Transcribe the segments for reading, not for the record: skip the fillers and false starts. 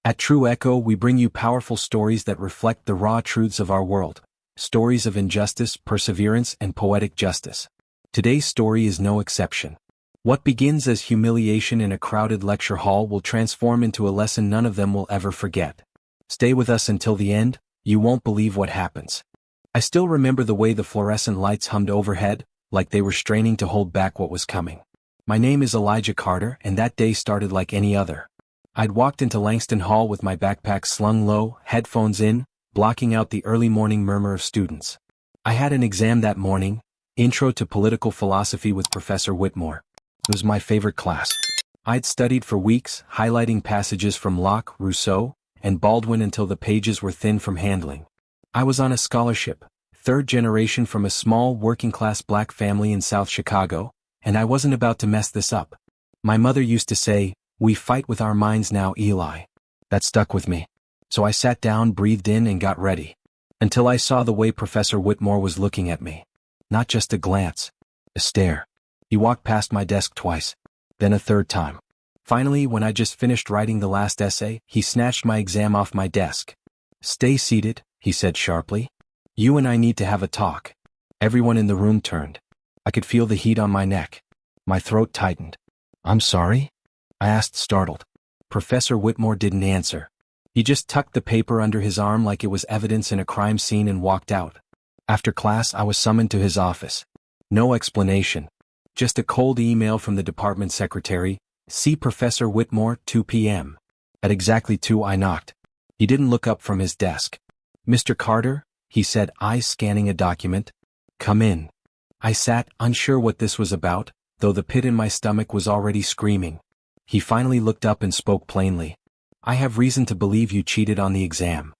At True Echo, we bring you powerful stories that reflect the raw truths of our world. Stories of injustice, perseverance, and poetic justice. Today's story is no exception. What begins as humiliation in a crowded lecture hall will transform into a lesson none of them will ever forget. Stay with us until the end, you won't believe what happens. I still remember the way the fluorescent lights hummed overhead, like they were straining to hold back what was coming. My name is Elijah Carter, and that day started like any other. I'd walked into Langston Hall with my backpack slung low, headphones in, blocking out the early morning murmur of students. I had an exam that morning, Intro to Political Philosophy with Professor Whitmore. It was my favorite class. I'd studied for weeks, highlighting passages from Locke, Rousseau, and Baldwin until the pages were thin from handling. I was on a scholarship, third generation from a small working-class black family in South Chicago, and I wasn't about to mess this up. My mother used to say, "We fight with our minds now, Eli." That stuck with me. So I sat down, breathed in, and got ready. Until I saw the way Professor Whitmore was looking at me. Not just a glance. A stare. He walked past my desk twice. Then a third time. Finally, when I just finished writing the last essay, he snatched my exam off my desk. "Stay seated," he said sharply. "You and I need to have a talk." Everyone in the room turned. I could feel the heat on my neck. My throat tightened. "I'm sorry?" I asked, startled. Professor Whitmore didn't answer. He just tucked the paper under his arm like it was evidence in a crime scene and walked out. After class, I was summoned to his office. No explanation. Just a cold email from the department secretary, "See Professor Whitmore, 2 p.m. At exactly 2 I knocked. He didn't look up from his desk. "Mr. Carter," he said, eyes scanning a document. "Come in." I sat, unsure what this was about, though the pit in my stomach was already screaming. He finally looked up and spoke plainly. "I have reason to believe you cheated on the exam."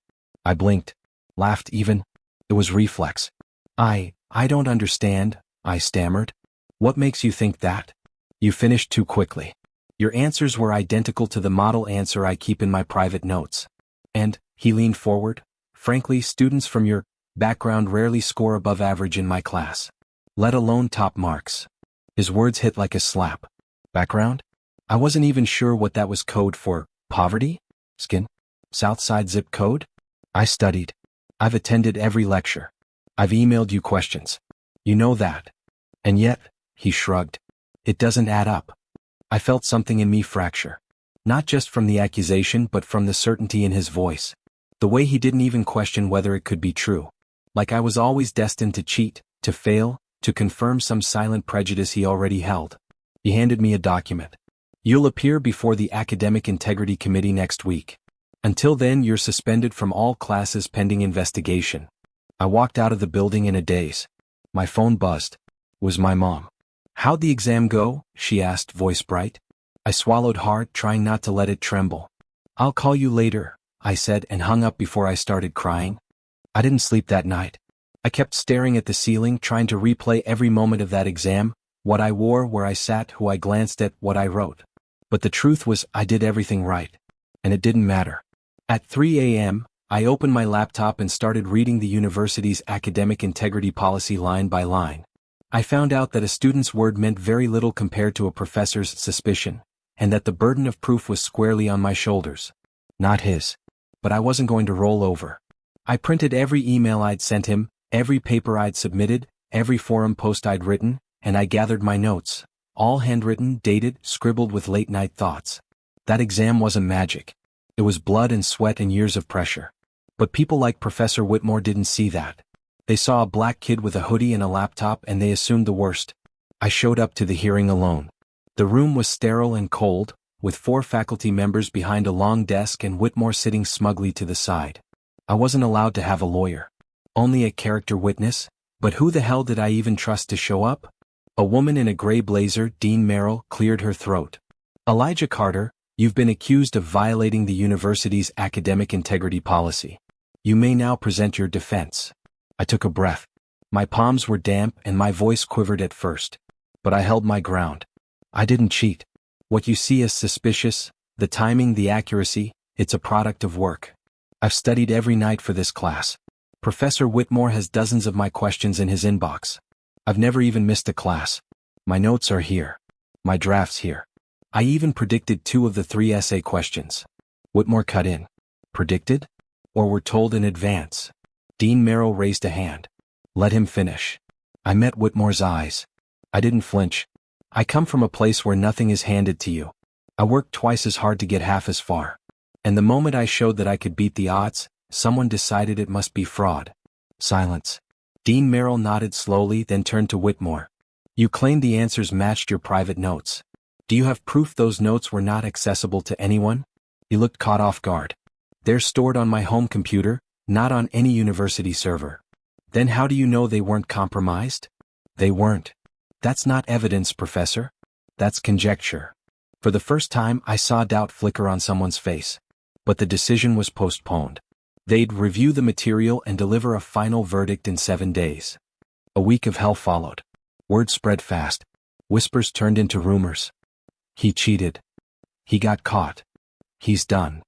I blinked. Laughed even. It was reflex. I don't understand," I stammered. "What makes you think that?" "You finished too quickly. Your answers were identical to the model answer I keep in my private notes. And," he leaned forward, "frankly, students from your background rarely score above average in my class. Let alone top marks." His words hit like a slap. Background? I wasn't even sure what that was code for. Poverty? Skin? Southside zip code? "I studied. I've attended every lecture. I've emailed you questions. You know that. And yet," he shrugged, "it doesn't add up." I felt something in me fracture. Not just from the accusation but from the certainty in his voice. The way he didn't even question whether it could be true. Like I was always destined to cheat, to fail, to confirm some silent prejudice he already held. He handed me a document. "You'll appear before the Academic Integrity Committee next week. Until then, you're suspended from all classes pending investigation." I walked out of the building in a daze. My phone buzzed. It was my mom. "How'd the exam go?" she asked, voice bright. I swallowed hard, trying not to let it tremble. "I'll call you later," I said, and hung up before I started crying. I didn't sleep that night. I kept staring at the ceiling, trying to replay every moment of that exam, what I wore, where I sat, who I glanced at, what I wrote. But the truth was, I did everything right. And it didn't matter. At 3 a.m., I opened my laptop and started reading the university's academic integrity policy line by line. I found out that a student's word meant very little compared to a professor's suspicion, and that the burden of proof was squarely on my shoulders. Not his. But I wasn't going to roll over. I printed every email I'd sent him, every paper I'd submitted, every forum post I'd written, and I gathered my notes, all handwritten, dated, scribbled with late-night thoughts. That exam wasn't magic. It was blood and sweat and years of pressure. But people like Professor Whitmore didn't see that. They saw a black kid with a hoodie and a laptop and they assumed the worst. I showed up to the hearing alone. The room was sterile and cold, with 4 faculty members behind a long desk and Whitmore sitting smugly to the side. I wasn't allowed to have a lawyer. Only a character witness, but who the hell did I even trust to show up? A woman in a gray blazer, Dean Merrill, cleared her throat. "Elijah Carter, you've been accused of violating the university's academic integrity policy. You may now present your defense." I took a breath. My palms were damp and my voice quivered at first. But I held my ground. I didn't cheat. What you see as suspicious, the timing, the accuracy, it's a product of work. I've studied every night for this class. Professor Whitmore has dozens of my questions in his inbox. I've never even missed a class. My notes are here. My drafts here. I even predicted 2 of the 3 essay questions. Whitmore cut in. Predicted? Or were told in advance? Dean Merrill raised a hand. Let him finish. I met Whitmore's eyes. I didn't flinch. I come from a place where nothing is handed to you. I worked twice as hard to get half as far. And the moment I showed that I could beat the odds, someone decided it must be fraud. Silence. Dean Merrill nodded slowly, then turned to Whitmore. You claimed the answers matched your private notes. Do you have proof those notes were not accessible to anyone? He looked caught off guard. They're stored on my home computer, not on any university server. Then how do you know they weren't compromised? They weren't. That's not evidence, Professor. That's conjecture. For the first time, I saw doubt flicker on someone's face. But the decision was postponed. They'd review the material and deliver a final verdict in 7 days. A week of hell followed. Word spread fast. Whispers turned into rumors. He cheated. He got caught. He's done.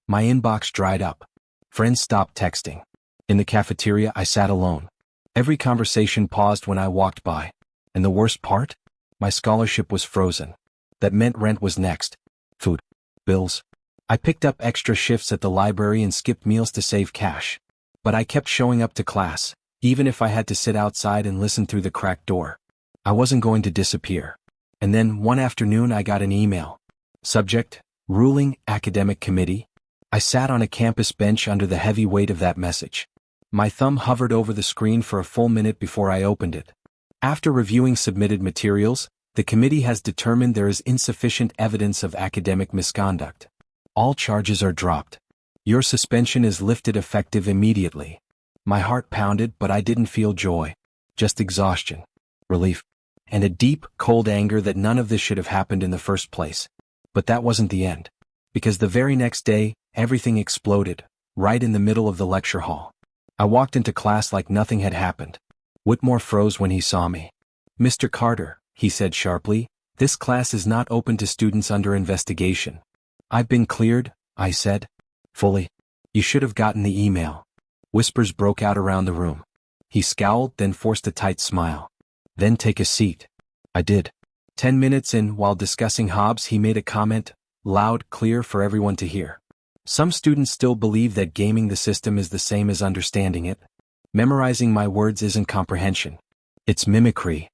My inbox dried up. Friends stopped texting. In the cafeteria, I sat alone. Every conversation paused when I walked by. And the worst part? My scholarship was frozen. That meant rent was next. Food. Bills. I picked up extra shifts at the library and skipped meals to save cash. But I kept showing up to class, even if I had to sit outside and listen through the cracked door. I wasn't going to disappear. And then, one afternoon, I got an email. Subject, Ruling Academic Committee. I sat on a campus bench under the heavy weight of that message. My thumb hovered over the screen for a full minute before I opened it. After reviewing submitted materials, the committee has determined there is insufficient evidence of academic misconduct. All charges are dropped. Your suspension is lifted effective immediately. My heart pounded, but I didn't feel joy. Just exhaustion, relief, and a deep, cold anger that none of this should have happened in the first place. But that wasn't the end. Because the very next day, everything exploded, right in the middle of the lecture hall. I walked into class like nothing had happened. Whitmore froze when he saw me. Mr. Carter, he said sharply, this class is not open to students under investigation. I've been cleared, I said. Fully. You should have gotten the email. Whispers broke out around the room. He scowled, then forced a tight smile. Then take a seat. I did. 10 minutes in, while discussing Hobbes, he made a comment, loud, clear for everyone to hear. Some students still believe that gaming the system is the same as understanding it. Memorizing my words isn't comprehension. It's mimicry.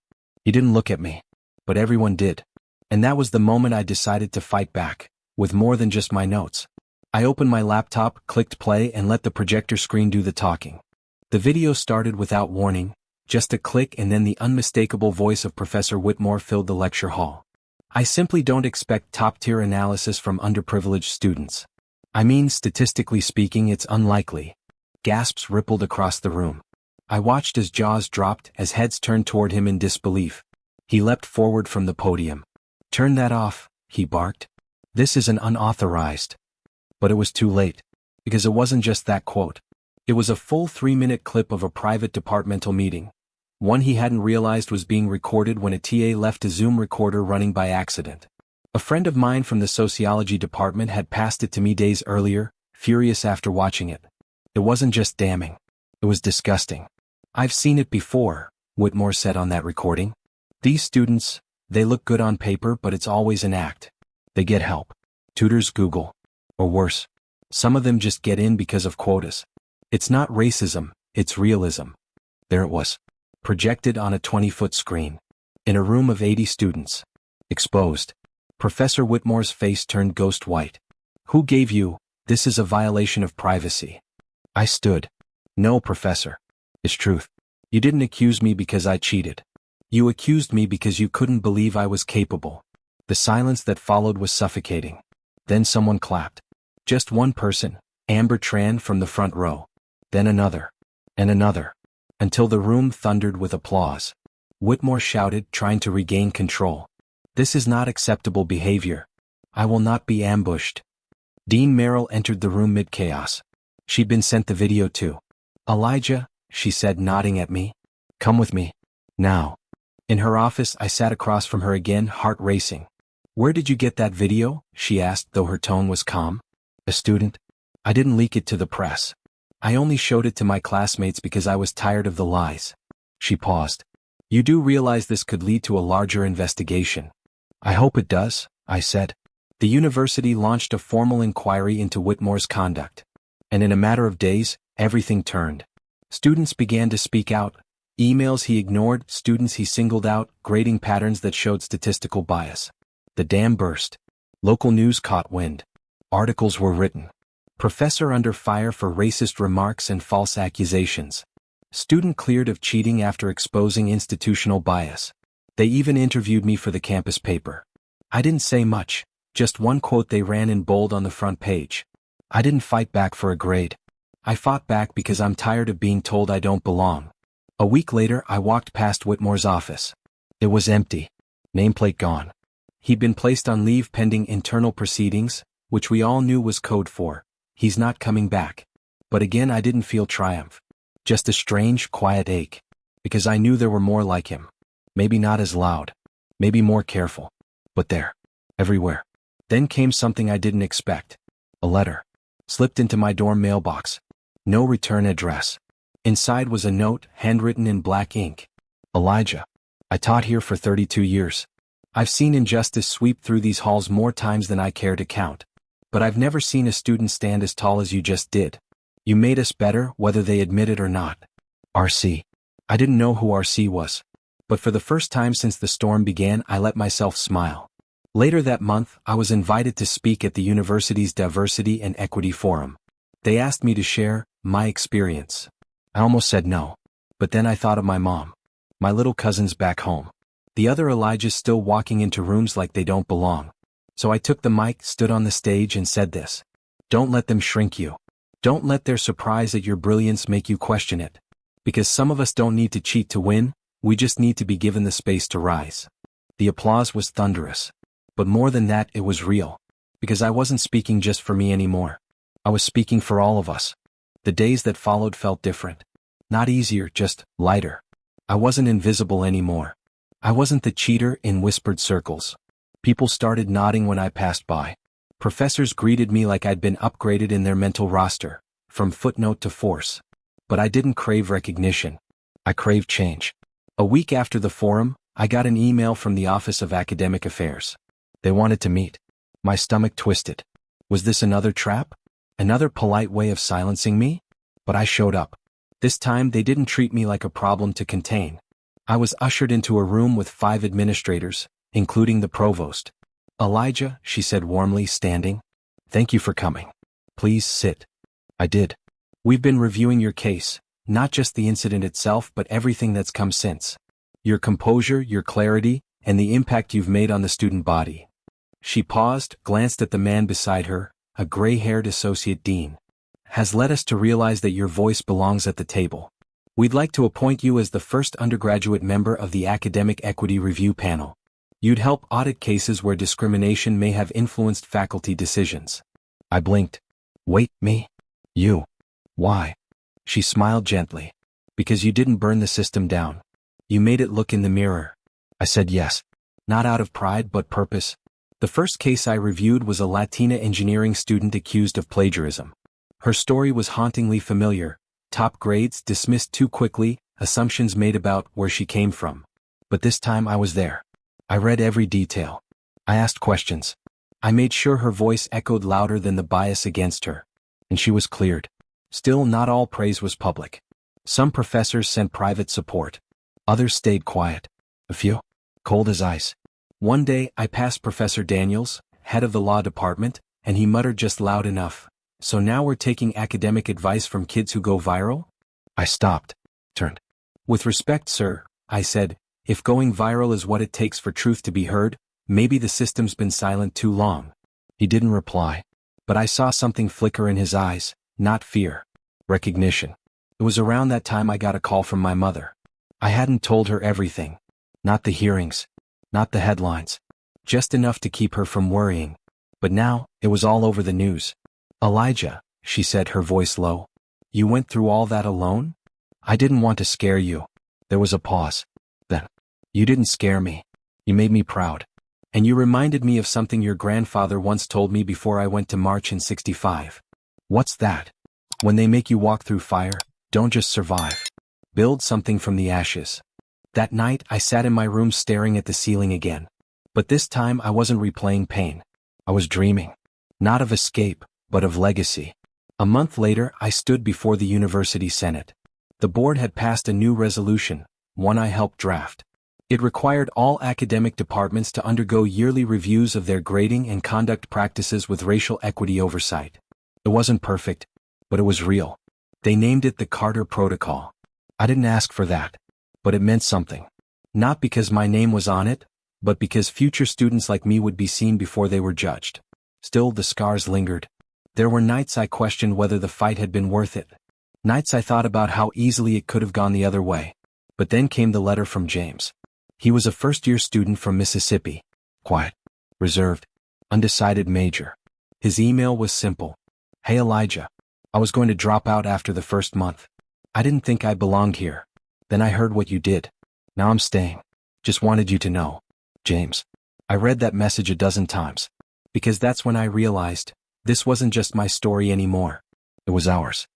He didn't look at me. But everyone did. And that was the moment I decided to fight back. With more than just my notes. I opened my laptop, clicked play, and let the projector screen do the talking. The video started without warning, just a click, and then the unmistakable voice of Professor Whitmore filled the lecture hall. I simply don't expect top-tier analysis from underprivileged students. I mean, statistically speaking, it's unlikely. Gasps rippled across the room. I watched as jaws dropped, as heads turned toward him in disbelief. He leapt forward from the podium. Turn that off, he barked. This is an unauthorized. But it was too late. Because it wasn't just that quote. It was a full 3-minute clip of a private departmental meeting. One he hadn't realized was being recorded when a TA left a Zoom recorder running by accident. A friend of mine from the sociology department had passed it to me days earlier, furious after watching it. It wasn't just damning. It was disgusting. I've seen it before, Whitmore said on that recording. These students, they look good on paper, but it's always an act. They get help. Tutors, Google. Or worse. Some of them just get in because of quotas. It's not racism, it's realism. There it was. Projected on a 20-foot screen. In a room of 80 students. Exposed. Professor Whitmore's face turned ghost white. Who gave you, this is a violation of privacy? I stood. No, Professor. It's truth. You didn't accuse me because I cheated. You accused me because you couldn't believe I was capable. The silence that followed was suffocating. Then someone clapped. Just one person, Amber Tran from the front row. Then another. And another. Until the room thundered with applause. Whitmore shouted, trying to regain control. This is not acceptable behavior. I will not be ambushed. Dean Merrill entered the room mid-chaos. She'd been sent the video too. Elijah, she said, nodding at me. Come with me. Now. In her office, I sat across from her again, heart racing. Where did you get that video? She asked, though her tone was calm. A student. I didn't leak it to the press. I only showed it to my classmates because I was tired of the lies. She paused. You do realize this could lead to a larger investigation. I hope it does, I said. The university launched a formal inquiry into Whitmore's conduct. And in a matter of days, everything turned. Students began to speak out. Emails he ignored, students he singled out, grading patterns that showed statistical bias. The dam burst. Local news caught wind. Articles were written. Professor under fire for racist remarks and false accusations. Student cleared of cheating after exposing institutional bias. They even interviewed me for the campus paper. I didn't say much, just one quote they ran in bold on the front page. I didn't fight back for a grade. I fought back because I'm tired of being told I don't belong. A week later, I walked past Whitmore's office. It was empty. Nameplate gone. He'd been placed on leave pending internal proceedings, which we all knew was code for, he's not coming back. But again, I didn't feel triumph. Just a strange, quiet ache. Because I knew there were more like him. Maybe not as loud. Maybe more careful. But there. Everywhere. Then came something I didn't expect. A letter. Slipped into my dorm mailbox. No return address. Inside was a note, handwritten in black ink. Elijah. I taught here for 32 years. I've seen injustice sweep through these halls more times than I care to count. But I've never seen a student stand as tall as you just did. You made us better, whether they admit it or not. RC. I didn't know who RC was. But for the first time since the storm began, I let myself smile. Later that month, I was invited to speak at the university's Diversity and Equity Forum. They asked me to share my experience. I almost said no. But then I thought of my mom. My little cousins back home. The other Elijahs still walking into rooms like they don't belong. So I took the mic, stood on the stage and said this. Don't let them shrink you. Don't let their surprise at your brilliance make you question it. Because some of us don't need to cheat to win, we just need to be given the space to rise. The applause was thunderous. But more than that, it was real. Because I wasn't speaking just for me anymore. I was speaking for all of us. The days that followed felt different. Not easier, just lighter. I wasn't invisible anymore. I wasn't the cheater in whispered circles. People started nodding when I passed by. Professors greeted me like I'd been upgraded in their mental roster, from footnote to force. But I didn't crave recognition. I craved change. A week after the forum, I got an email from the Office of Academic Affairs. They wanted to meet. My stomach twisted. Was this another trap? Another polite way of silencing me? But I showed up. This time they didn't treat me like a problem to contain. I was ushered into a room with 5 administrators, including the provost. Elijah, she said warmly, standing. Thank you for coming. Please sit. I did. We've been reviewing your case, not just the incident itself but everything that's come since. Your composure, your clarity, and the impact you've made on the student body. She paused, glanced at the man beside her, a gray-haired associate dean. Has led us to realize that your voice belongs at the table. We'd like to appoint you as the first undergraduate member of the Academic Equity Review Panel. You'd help audit cases where discrimination may have influenced faculty decisions. I blinked. Wait, me? You? Why? She smiled gently. Because you didn't burn the system down. You made it look in the mirror. I said yes. Not out of pride but purpose. The first case I reviewed was a Latina engineering student accused of plagiarism. Her story was hauntingly familiar. Top grades dismissed too quickly, assumptions made about where she came from. But this time I was there. I read every detail. I asked questions. I made sure her voice echoed louder than the bias against her. And she was cleared. Still, not all praise was public. Some professors sent private support. Others stayed quiet. A few, cold as ice. One day, I passed Professor Daniels, head of the law department, and he muttered just loud enough. So now we're taking academic advice from kids who go viral? I stopped. Turned. With respect, sir, I said, if going viral is what it takes for truth to be heard, maybe the system's been silent too long. He didn't reply. But I saw something flicker in his eyes, not fear. Recognition. It was around that time I got a call from my mother. I hadn't told her everything. Not the hearings. Not the headlines. Just enough to keep her from worrying. But now, it was all over the news. Elijah, she said, her voice low. You went through all that alone? I didn't want to scare you. There was a pause. Then, you didn't scare me. You made me proud. And you reminded me of something your grandfather once told me before I went to march in '65. What's that? When they make you walk through fire, don't just survive. Build something from the ashes. That night, I sat in my room staring at the ceiling again. But this time I wasn't replaying pain. I was dreaming. Not of escape, but of legacy. A month later, I stood before the university senate. The board had passed a new resolution, one I helped draft. It required all academic departments to undergo yearly reviews of their grading and conduct practices with racial equity oversight. It wasn't perfect, but it was real. They named it the Carter Protocol. I didn't ask for that, but it meant something. Not because my name was on it, but because future students like me would be seen before they were judged. Still, the scars lingered. There were nights I questioned whether the fight had been worth it. Nights I thought about how easily it could have gone the other way. But then came the letter from James. He was a first-year student from Mississippi. Quiet, reserved, undecided major. His email was simple. Hey Elijah, I was going to drop out after the first month. I didn't think I belonged here. Then I heard what you did. Now I'm staying. Just wanted you to know. James. I read that message a dozen times. Because that's when I realized, this wasn't just my story anymore. It was ours.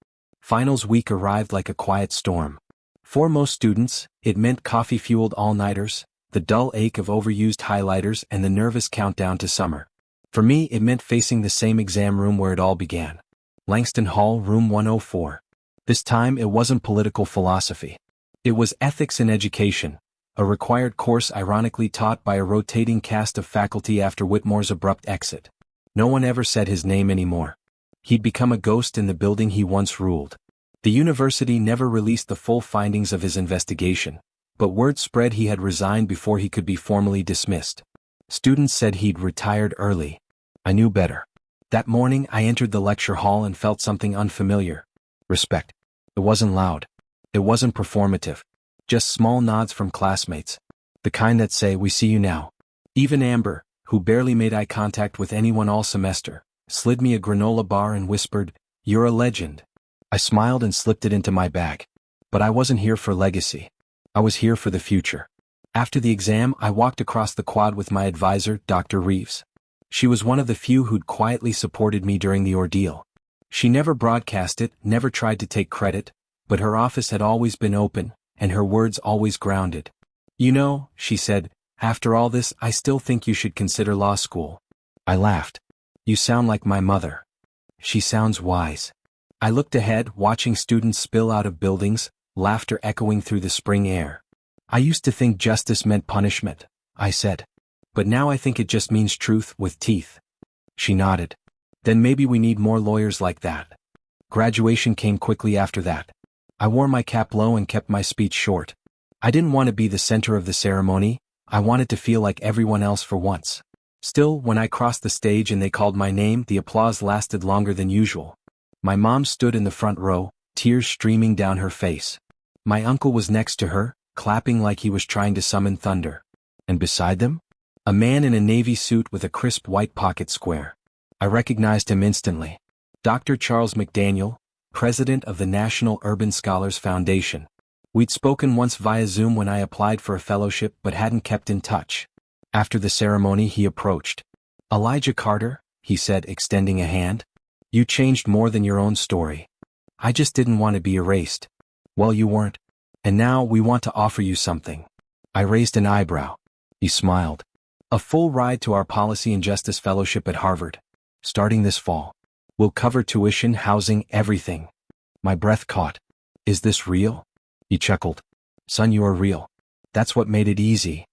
Finals week arrived like a quiet storm. For most students, it meant coffee-fueled all-nighters, the dull ache of overused highlighters and the nervous countdown to summer. For me, it meant facing the same exam room where it all began. Langston Hall, room 104. This time, it wasn't political philosophy. It was ethics in education, a required course ironically taught by a rotating cast of faculty after Whitmore's abrupt exit. No one ever said his name anymore. He'd become a ghost in the building he once ruled. The university never released the full findings of his investigation, but word spread he had resigned before he could be formally dismissed. Students said he'd retired early. I knew better. That morning I entered the lecture hall and felt something unfamiliar. Respect. It wasn't loud. It wasn't performative. Just small nods from classmates. The kind that say, "We see you now." Even Amber, who barely made eye contact with anyone all semester, slid me a granola bar and whispered, "You're a legend." I smiled and slipped it into my bag. But I wasn't here for legacy. I was here for the future. After the exam, I walked across the quad with my advisor, Dr. Reeves. She was one of the few who'd quietly supported me during the ordeal. She never broadcast it, never tried to take credit, but her office had always been open, and her words always grounded. "You know," she said, "after all this, I still think you should consider law school." I laughed. "You sound like my mother." "She sounds wise." I looked ahead, watching students spill out of buildings, laughter echoing through the spring air. "I used to think justice meant punishment," I said. "But now I think it just means truth with teeth." She nodded. "Then maybe we need more lawyers like that." Graduation came quickly after that. I wore my cap low and kept my speech short. I didn't want to be the center of the ceremony. I wanted to feel like everyone else for once. Still, when I crossed the stage and they called my name, the applause lasted longer than usual. My mom stood in the front row, tears streaming down her face. My uncle was next to her, clapping like he was trying to summon thunder. And beside them? A man in a navy suit with a crisp white pocket square. I recognized him instantly. Dr. Charles McDaniel, president of the National Urban Scholars Foundation. We'd spoken once via Zoom when I applied for a fellowship but hadn't kept in touch. After the ceremony, he approached. "Elijah Carter," he said, extending a hand. "You changed more than your own story. I just didn't want to be erased." "Well, you weren't. And now we want to offer you something." I raised an eyebrow. He smiled. "A full ride to our Policy and Justice Fellowship at Harvard. Starting this fall. We'll cover tuition, housing, everything." My breath caught. "Is this real?" He chuckled. "Son, you are real. That's what made it easy."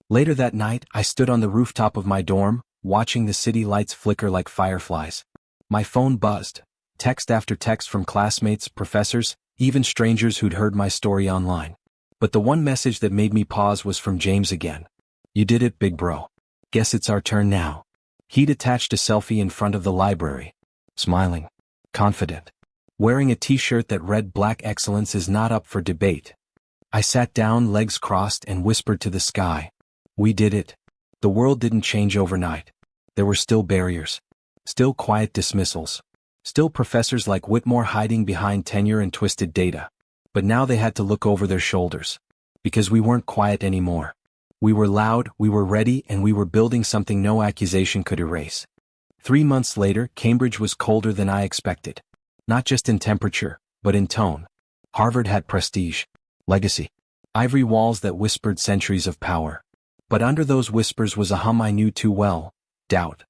Later that night, I stood on the rooftop of my dorm, watching the city lights flicker like fireflies. My phone buzzed. Text after text from classmates, professors, even strangers who'd heard my story online. But the one message that made me pause was from James again. "You did it, big bro. Guess it's our turn now." He'd attached a selfie in front of the library. Smiling. Confident. Wearing a t-shirt that read "Black excellence is not up for debate." I sat down, legs crossed, and whispered to the sky. We did it. The world didn't change overnight. There were still barriers. Still quiet dismissals. Still professors like Whitmore hiding behind tenure and twisted data. But now they had to look over their shoulders. Because we weren't quiet anymore. We were loud, we were ready, and we were building something no accusation could erase. 3 months later, Cambridge was colder than I expected. Not just in temperature, but in tone. Harvard had prestige. Legacy. Ivory walls that whispered centuries of power. But under those whispers was a hum I knew too well. Doubt.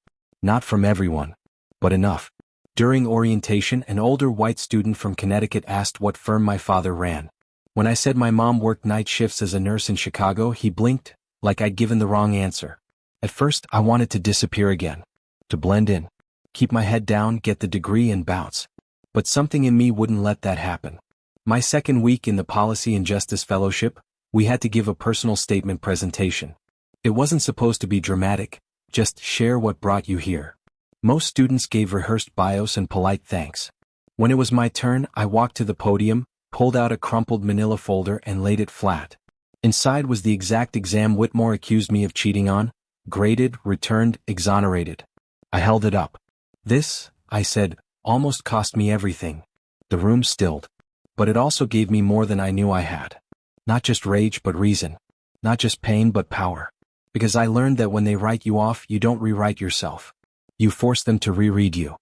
Not from everyone, but enough. During orientation, an older white student from Connecticut asked what firm my father ran. When I said my mom worked night shifts as a nurse in Chicago, he blinked, like I'd given the wrong answer. At first, I wanted to disappear again. To blend in. Keep my head down, get the degree and bounce. But something in me wouldn't let that happen. My second week in the Policy and Justice Fellowship, we had to give a personal statement presentation. It wasn't supposed to be dramatic, just share what brought you here. Most students gave rehearsed bios and polite thanks. When it was my turn, I walked to the podium, pulled out a crumpled manila folder and laid it flat. Inside was the exact exam Whitmore accused me of cheating on, graded, returned, exonerated. I held it up. This, I said, almost cost me everything. The room stilled. But it also gave me more than I knew I had. Not just rage but reason. Not just pain but power. Because I learned that when they write you off, you don't rewrite yourself. You force them to reread you.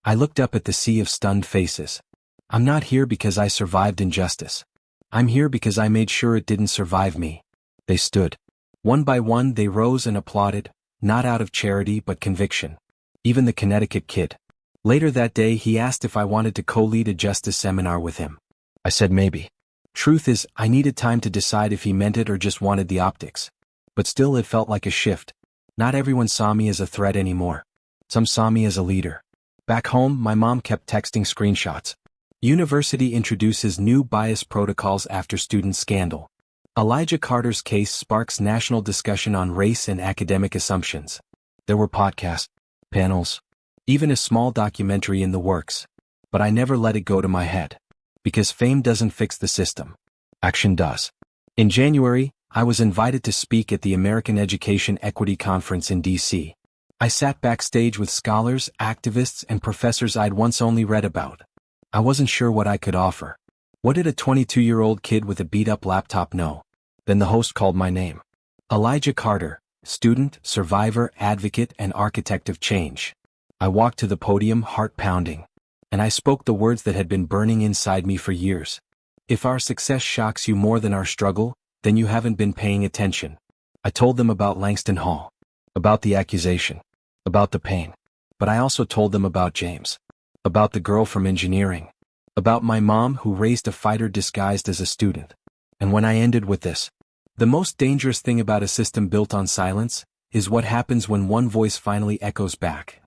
I looked up at the sea of stunned faces. I'm not here because I survived injustice. I'm here because I made sure it didn't survive me. They stood. One by one they rose and applauded, not out of charity but conviction. Even the Connecticut kid. Later that day he asked if I wanted to co-lead a justice seminar with him. I said maybe. Truth is, I needed time to decide if he meant it or just wanted the optics. But still it felt like a shift. Not everyone saw me as a threat anymore. Some saw me as a leader. Back home, my mom kept texting screenshots. University introduces new bias protocols after student scandal. Elijah Carter's case sparks national discussion on race and academic assumptions. There were podcasts, panels, even a small documentary in the works. But I never let it go to my head. Because fame doesn't fix the system. Action does. In January, I was invited to speak at the American Education Equity Conference in D.C. I sat backstage with scholars, activists, and professors I'd once only read about. I wasn't sure what I could offer. What did a 22-year-old kid with a beat-up laptop know? Then the host called my name. Elijah Carter, student, survivor, advocate, and architect of change. I walked to the podium, heart pounding. And I spoke the words that had been burning inside me for years. If our success shocks you more than our struggle, then you haven't been paying attention. I told them about Langston Hall. About the accusation. About the pain. But I also told them about James. About the girl from engineering. About my mom who raised a fighter disguised as a student. And when I ended with this. The most dangerous thing about a system built on silence is what happens when one voice finally echoes back.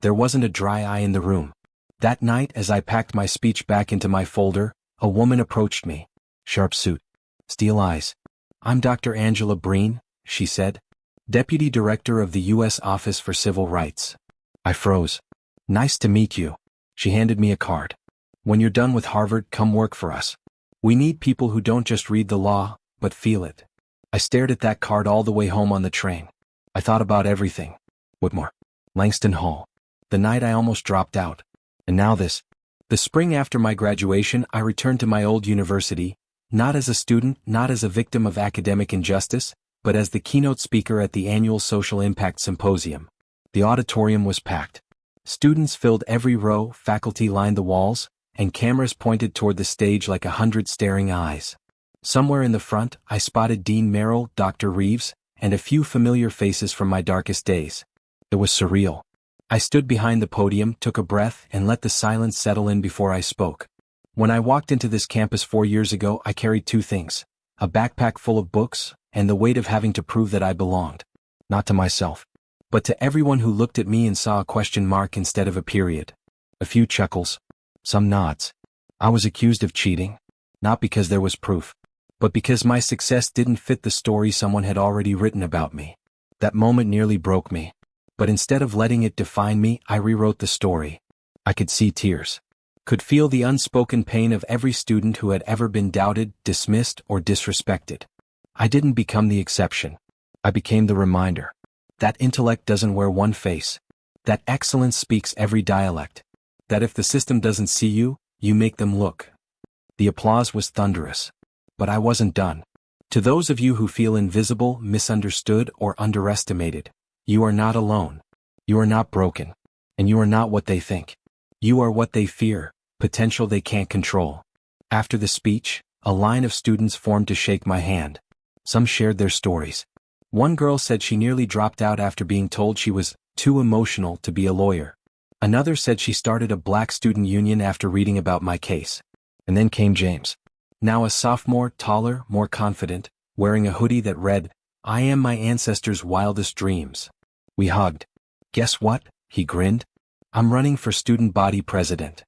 There wasn't a dry eye in the room. That night, as I packed my speech back into my folder, a woman approached me. Sharp suit. Steel eyes. I'm Dr. Angela Breen, she said. Deputy Director of the U.S. Office for Civil Rights. I froze. Nice to meet you. She handed me a card. When you're done with Harvard, come work for us. We need people who don't just read the law, but feel it. I stared at that card all the way home on the train. I thought about everything. Whitmore. Langston Hall. The night I almost dropped out. And now this. The spring after my graduation, I returned to my old university, not as a student, not as a victim of academic injustice, but as the keynote speaker at the annual Social Impact Symposium. The auditorium was packed. Students filled every row, faculty lined the walls, and cameras pointed toward the stage like 100 staring eyes. Somewhere in the front, I spotted Dean Merrill, Dr. Reeves, and a few familiar faces from my darkest days. It was surreal. I stood behind the podium, took a breath, and let the silence settle in before I spoke. When I walked into this campus 4 years ago, I carried two things: a backpack full of books, and the weight of having to prove that I belonged. Not to myself, but to everyone who looked at me and saw a question mark instead of a period. A few chuckles. Some nods. I was accused of cheating. Not because there was proof, but because my success didn't fit the story someone had already written about me. That moment nearly broke me. But instead of letting it define me, I rewrote the story. I could see tears. Could feel the unspoken pain of every student who had ever been doubted, dismissed, or disrespected. I didn't become the exception. I became the reminder. That intellect doesn't wear one face. That excellence speaks every dialect. That if the system doesn't see you, you make them look. The applause was thunderous. But I wasn't done. To those of you who feel invisible, misunderstood, or underestimated, you are not alone. You are not broken. And you are not what they think. You are what they fear, potential they can't control. After the speech, a line of students formed to shake my hand. Some shared their stories. One girl said she nearly dropped out after being told she was too emotional to be a lawyer. Another said she started a black student union after reading about my case. And then came James. Now a sophomore, taller, more confident, wearing a hoodie that read, "I am my ancestors' wildest dreams." We hugged. "Guess what?" he grinned. "I'm running for student body president."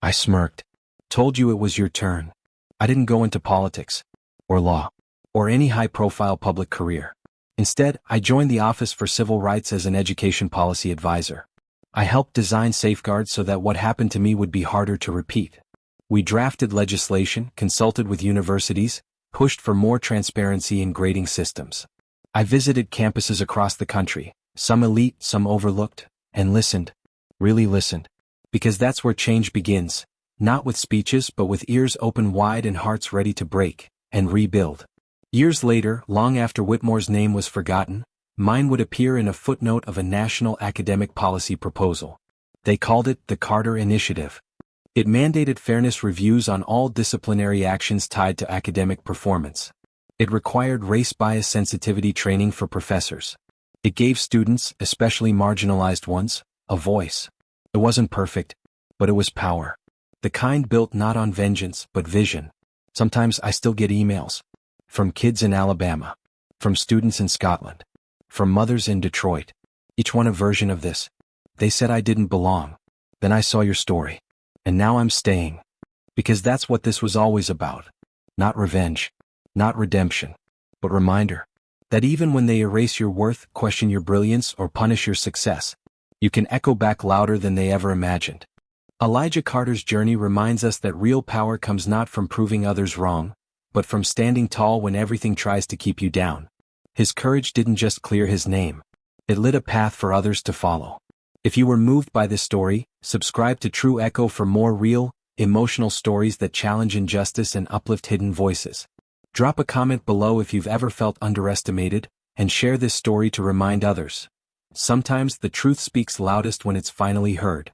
I smirked. "Told you it was your turn." I didn't go into politics, or law, or any high-profile public career. Instead, I joined the Office for Civil Rights as an education policy advisor. I helped design safeguards so that what happened to me would be harder to repeat. We drafted legislation, consulted with universities, pushed for more transparency in grading systems. I visited campuses across the country, some elite, some overlooked, and listened, really listened. Because that's where change begins, not with speeches but with ears open wide and hearts ready to break and rebuild. Years later, long after Whitmore's name was forgotten, mine would appear in a footnote of a national academic policy proposal. They called it the Carter Initiative. It mandated fairness reviews on all disciplinary actions tied to academic performance. It required race bias sensitivity training for professors. It gave students, especially marginalized ones, a voice. It wasn't perfect, but it was power. The kind built not on vengeance but vision. Sometimes I still get emails. From kids in Alabama. From students in Scotland. From mothers in Detroit. Each one a version of this. They said I didn't belong. Then I saw your story. And now I'm staying. Because that's what this was always about. Not revenge. Not redemption. But reminder. That even when they erase your worth, question your brilliance, or punish your success, you can echo back louder than they ever imagined. Elijah Carter's journey reminds us that real power comes not from proving others wrong, but from standing tall when everything tries to keep you down. His courage didn't just clear his name. It lit a path for others to follow. If you were moved by this story, subscribe to True Echo for more real, emotional stories that challenge injustice and uplift hidden voices. Drop a comment below if you've ever felt underestimated, and share this story to remind others. Sometimes the truth speaks loudest when it's finally heard.